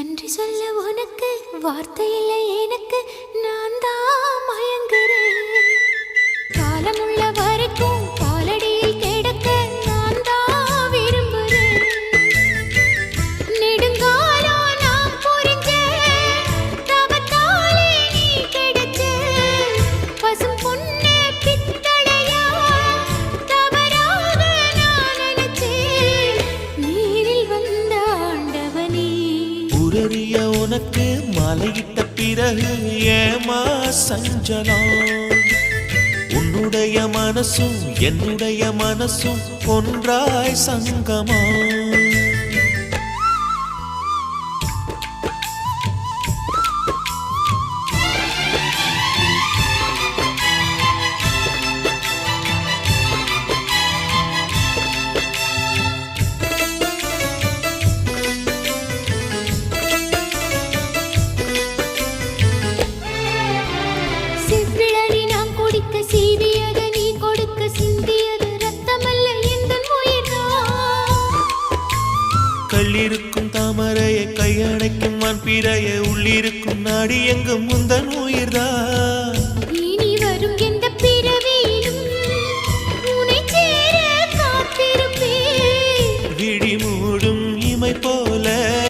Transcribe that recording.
நன்றி சொல்ல உனக்கு வார்த்தை இல்லை எனக்கு, நான் தான் மயங்குறேன். காலமுள்ள வரைக்கும் காலடியில் கிடக்க நான் தான் விரும்புறேன். நெடுங்காலம் நான் புரிஞ்ச தவத்தாலே நீ கிடைச்ச பசும் பொண்ணு பித்தளையா தவறாக நான் நினைச்சேன். நீரில் வந்த ஆண்டவனே, உரறிய உனக்கு மாலையிட்ட பிறகு ஏமா சஞ்சலம்? உன்னுடைய மனசும் என்னுடைய மனசும் ஒன்றாய் சங்கமா? சிவ்விழறி நாம் குடிக்க சீவியது நீ கொடுக்க சிந்தியது ரத்தமல்ல எந்தன் உயிர்தான். கள்ளிருக்கும் தாமரையை கையணைக்கும் வான்பிறையை உள்ளிருக்கும் நாடி எங்கும் முந்தன் உயிர்தான்.